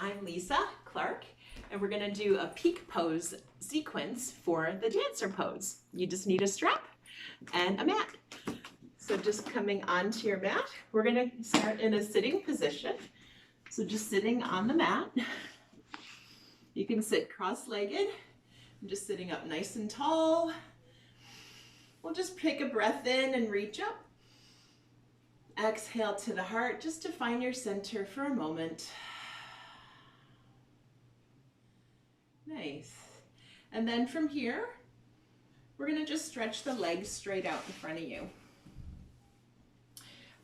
I'm Lisa Clark, and we're going to do a peak pose sequence for the dancer pose. You just need a strap and a mat. So just coming onto your mat, we're going to start in a sitting position. So just sitting on the mat. You can sit cross-legged. I'm just sitting up nice and tall. We'll just take a breath in and reach up. Exhale to the heart just to find your center for a moment. Nice. And then from here, we're going to just stretch the legs straight out in front of you.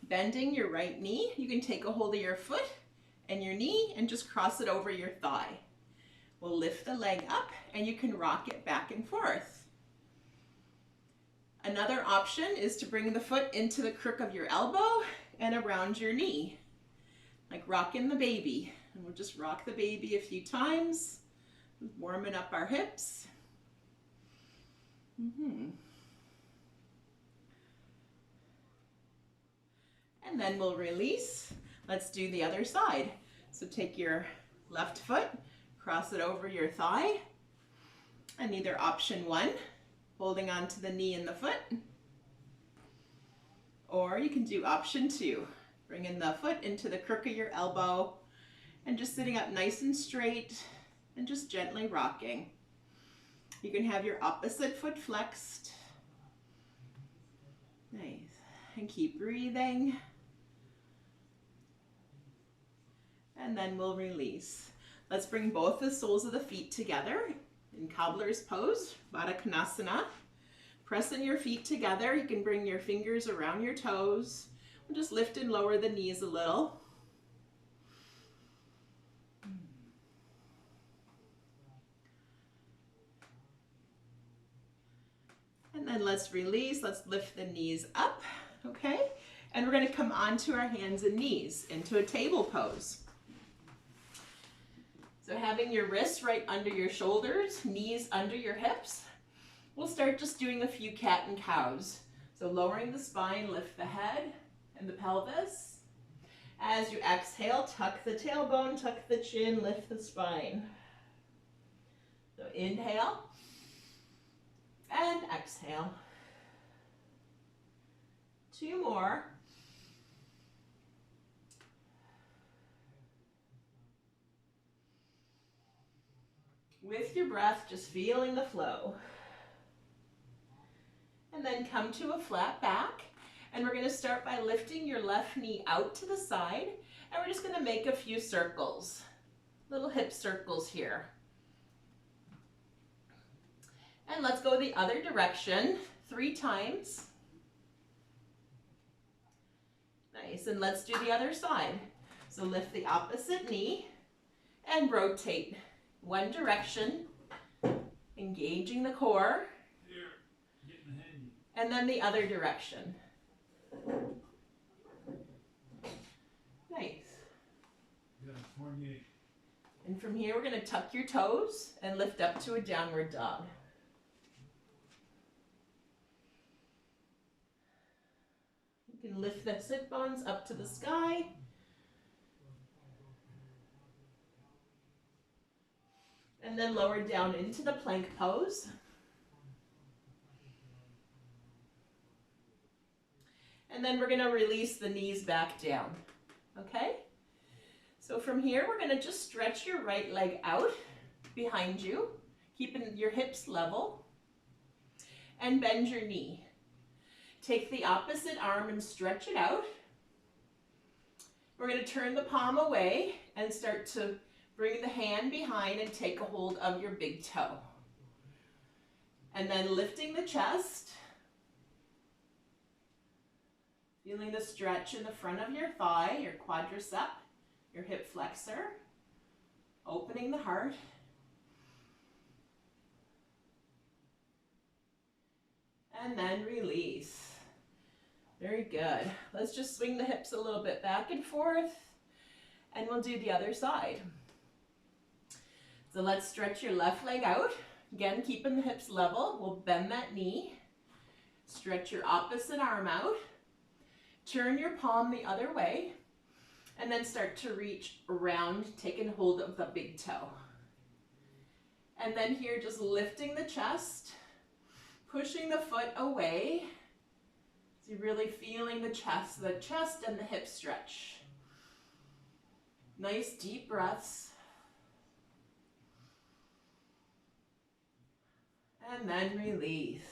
Bending your right knee, you can take a hold of your foot and your knee and just cross it over your thigh. We'll lift the leg up and you can rock it back and forth. Another option is to bring the foot into the crook of your elbow and around your knee, like rocking the baby. And we'll just rock the baby a few times, warming up our hips. And then we'll release. Let's do the other side. So take your left foot, cross it over your thigh, and either option one, holding on to the knee and the foot, or you can do option two, bringing the foot into the crook of your elbow and just sitting up nice and straight and just gently rocking. You can have your opposite foot flexed. Nice. And keep breathing. And then we'll release. Let's bring both the soles of the feet together in cobbler's pose, Baddha Konasana. Pressing your feet together, you can bring your fingers around your toes. We'll just lift and lower the knees a little. And then let's release, let's lift the knees up, okay? And we're gonna come onto our hands and knees into a table pose. So having your wrists right under your shoulders, knees under your hips, we'll start just doing a few cat and cows. So lowering the spine, lift the head and the pelvis. As you exhale, tuck the tailbone, tuck the chin, lift the spine. So inhale and exhale. Two more. With your breath, just feeling the flow. And then come to a flat back. And we're going to start by lifting your left knee out to the side. And we're just going to make a few circles. Little hip circles here. And let's go the other direction 3 times. Nice. And let's do the other side. So lift the opposite knee and rotate. One direction, engaging the core, and then the other direction. Nice. And from here, we're going to tuck your toes and lift up to a downward dog. You can lift the sit bones up to the sky. And then lower down into the plank pose. And then we're going to release the knees back down. Okay? So from here, we're going to just stretch your right leg out behind you, keeping your hips level, and bend your knee. Take the opposite arm and stretch it out. We're going to turn the palm away and start to bring the hand behind and take a hold of your big toe. And then lifting the chest. Feeling the stretch in the front of your thigh, your quadricep, your hip flexor. Opening the heart. And then release. Very good. Let's just swing the hips a little bit back and forth. And we'll do the other side. So let's stretch your left leg out. Again, keeping the hips level. We'll bend that knee. Stretch your opposite arm out. Turn your palm the other way. And then start to reach around, taking hold of the big toe. And then here, just lifting the chest, pushing the foot away. So you're really feeling the chest and the hip stretch. Nice deep breaths. And then release.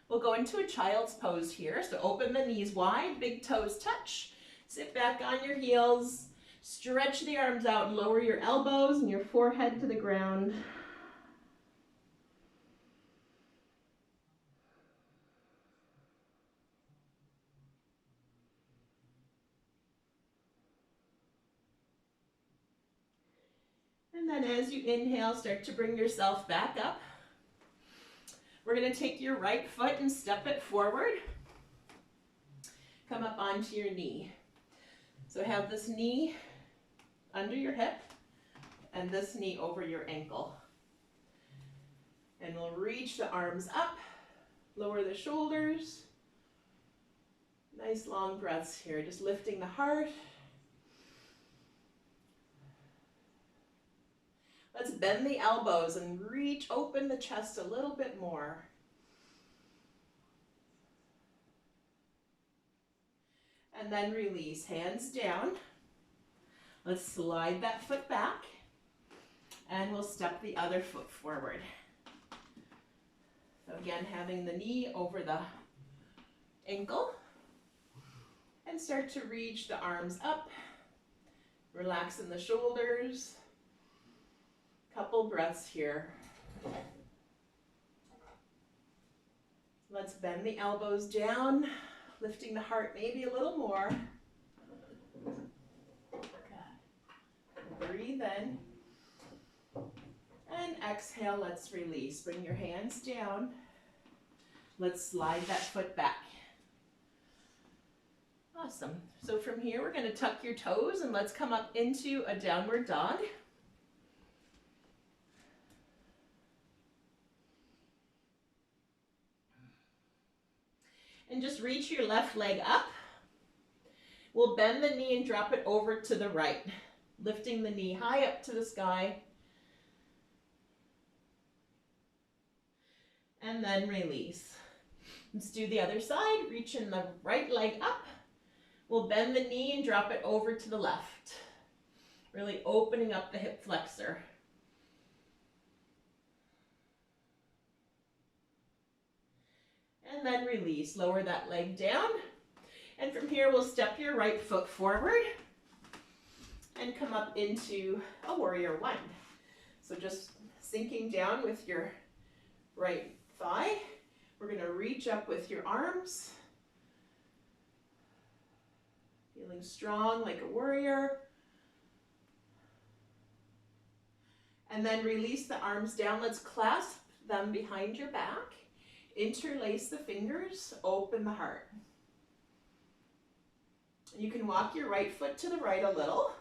We'll go into a child's pose here. So open the knees wide, big toes touch. Sit back on your heels. Stretch the arms out and lower your elbows and your forehead to the ground. And then as you inhale, start to bring yourself back up. We're going to take your right foot and step it forward. Come up onto your knee. So have this knee under your hip and this knee over your ankle. And we'll reach the arms up, lower the shoulders. Nice long breaths here, just lifting the heart. Let's bend the elbows and reach, open the chest a little bit more. And then release, hands down. Let's slide that foot back and we'll step the other foot forward. So again, having the knee over the ankle and start to reach the arms up, relaxing the shoulders. Couple breaths here. Let's bend the elbows down, lifting the heart maybe a little more. Breathe in. And exhale, let's release. Bring your hands down. Let's slide that foot back. Awesome. So from here, we're going to tuck your toes and let's come up into a downward dog. And just reach your left leg up. We'll bend the knee and drop it over to the right, lifting the knee high up to the sky. And then release. Let's do the other side. Reaching the right leg up. We'll bend the knee and drop it over to the left. Really opening up the hip flexor. And then release. Lower that leg down. And from here, we'll step your right foot forward and come up into a warrior one. So just sinking down with your right thigh. We're going to reach up with your arms. Feeling strong like a warrior. And then release the arms down. Let's clasp them behind your back. Interlace the fingers, open the heart. You can walk your right foot to the right a little,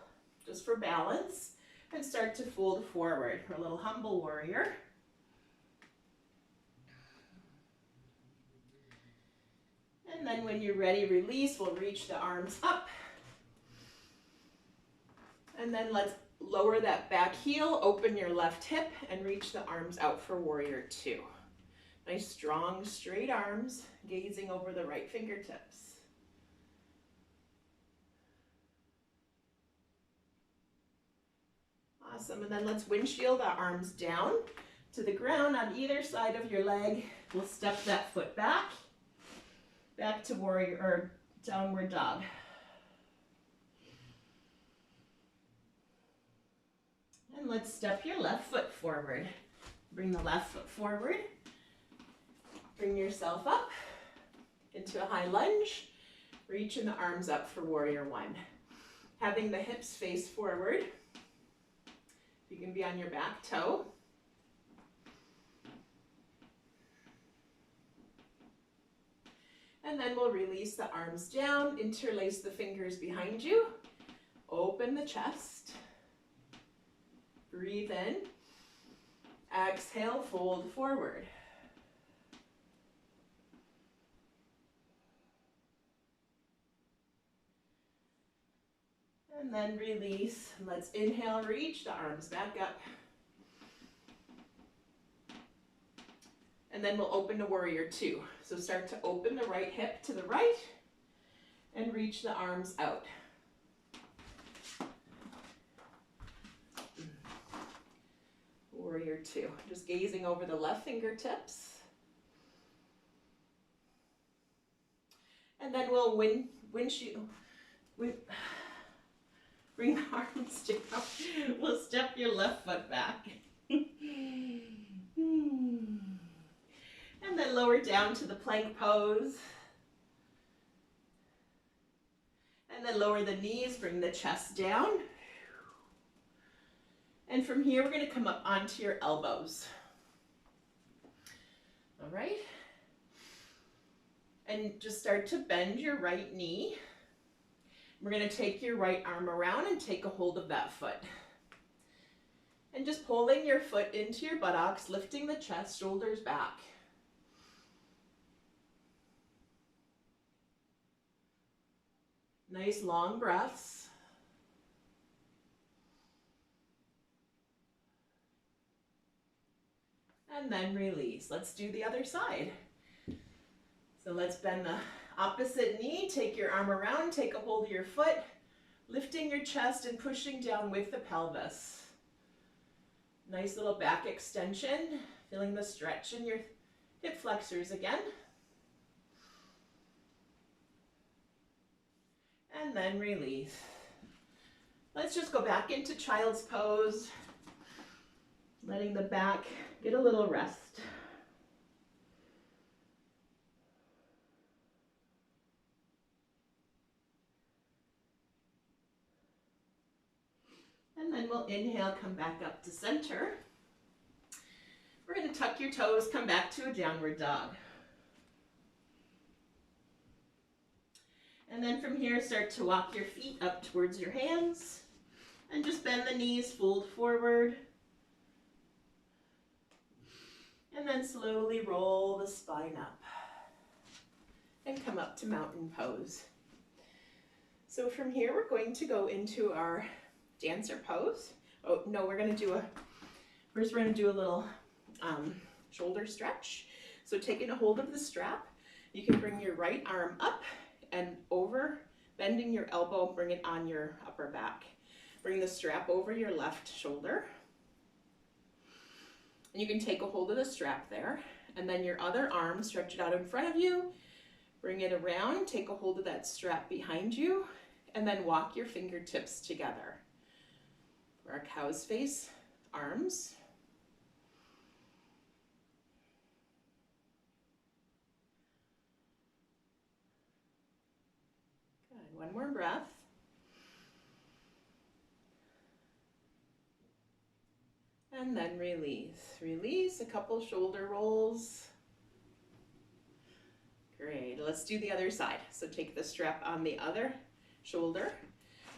just for balance, and start to fold forward for a little humble warrior. And then when you're ready, release. We'll reach the arms up. And then let's lower that back heel, open your left hip, and reach the arms out for warrior two. Nice, strong, straight arms, gazing over the right fingertips. Awesome, and then let's windshield our arms down to the ground on either side of your leg. We'll step that foot back to warrior or downward dog. And let's step your left foot forward. Bring the left foot forward. Bring yourself up into a high lunge, reaching the arms up for warrior one. Having the hips face forward. You can be on your back toe. And then we'll release the arms down, interlace the fingers behind you, open the chest, breathe in, exhale, fold forward. And then release. Let's inhale, reach the arms back up. And then we'll open to warrior two. So start to open the right hip to the right and reach the arms out. Warrior two. Just gazing over the left fingertips. And then we'll bring the arms down. We'll step your left foot back. And then lower down to the plank pose. And then lower the knees, bring the chest down. And from here, we're going to come up onto your elbows. All right. And just start to bend your right knee. We're going to take your right arm around and take a hold of that foot. And just pulling your foot into your buttocks, lifting the chest, shoulders back. Nice long breaths. And then release. Let's do the other side. So let's bend the opposite knee, take your arm around, take a hold of your foot, lifting your chest and pushing down with the pelvis. Nice little back extension, feeling the stretch in your hip flexors again. And then release. Let's just go back into child's pose, letting the back get a little rest. And then we'll inhale, come back up to center. We're going to tuck your toes, come back to a downward dog. And then from here, start to walk your feet up towards your hands. And just bend the knees, fold forward. And then slowly roll the spine up. And come up to mountain pose. So from here, we're going to go into our dancer pose. Oh, no, we're going to do first we're going to do a little shoulder stretch. So taking a hold of the strap, you can bring your right arm up and over, bending your elbow, bring it on your upper back. Bring the strap over your left shoulder. And you can take a hold of the strap there. And then your other arm, stretch it out in front of you. Bring it around, take a hold of that strap behind you, and then walk your fingertips together. For our cow's face, arms. Good, one more breath. And then release. Release, a couple shoulder rolls. Great, let's do the other side. So take the strap on the other shoulder,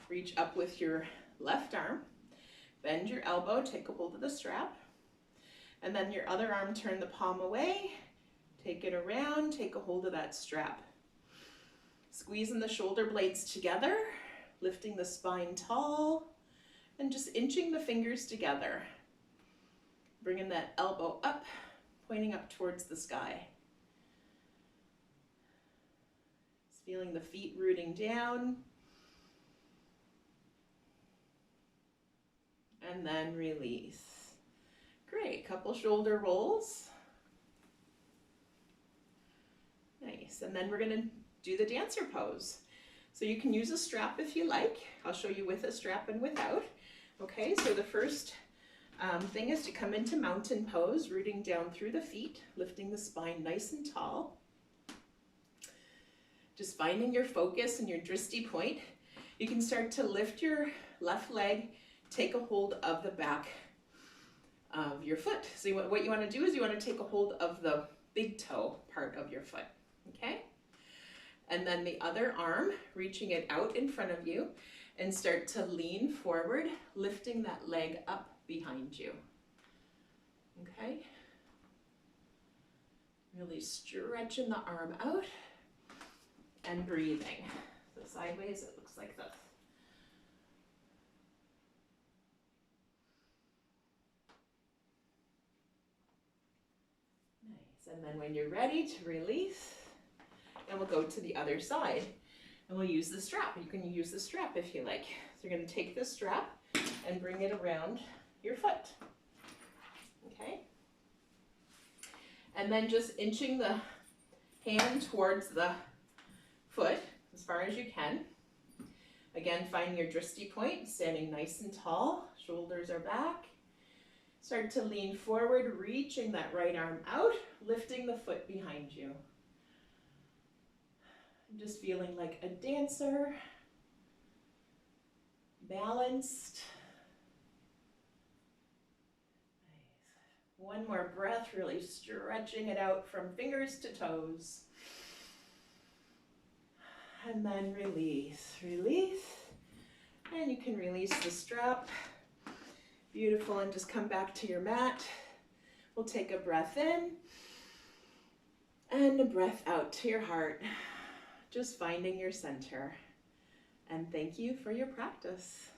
reach up with your left arm, bend your elbow, take a hold of the strap, and then your other arm, turn the palm away, take it around, take a hold of that strap. Squeezing the shoulder blades together, lifting the spine tall, and just inching the fingers together. Bringing that elbow up, pointing up towards the sky. Just feeling the feet rooting down. And then release. Great, couple shoulder rolls. Nice, and then we're gonna do the dancer pose. So you can use a strap if you like. I'll show you with a strap and without. Okay, so the first thing is to come into mountain pose, rooting down through the feet, lifting the spine nice and tall. Just finding your focus and your drishti point. You can start to lift your left leg, take a hold of the back of your foot. So what you want to do is you want to take a hold of the big toe part of your foot, okay? And then the other arm, reaching it out in front of you, and start to lean forward, lifting that leg up behind you, okay? Really stretching the arm out and breathing. So sideways, it looks like this. And then when you're ready to release, and we'll go to the other side and we'll use the strap. You can use the strap if you like. So you're going to take the strap and bring it around your foot. Okay? And then just inching the hand towards the foot as far as you can. Again, find your drishti point, standing nice and tall, shoulders are back. Start to lean forward, reaching that right arm out, lifting the foot behind you. Just feeling like a dancer, balanced. One more breath, really stretching it out from fingers to toes. And then release, release. And you can release the strap. Beautiful, and just come back to your mat. We'll take a breath in and a breath out to your heart. Just finding your center. And thank you for your practice.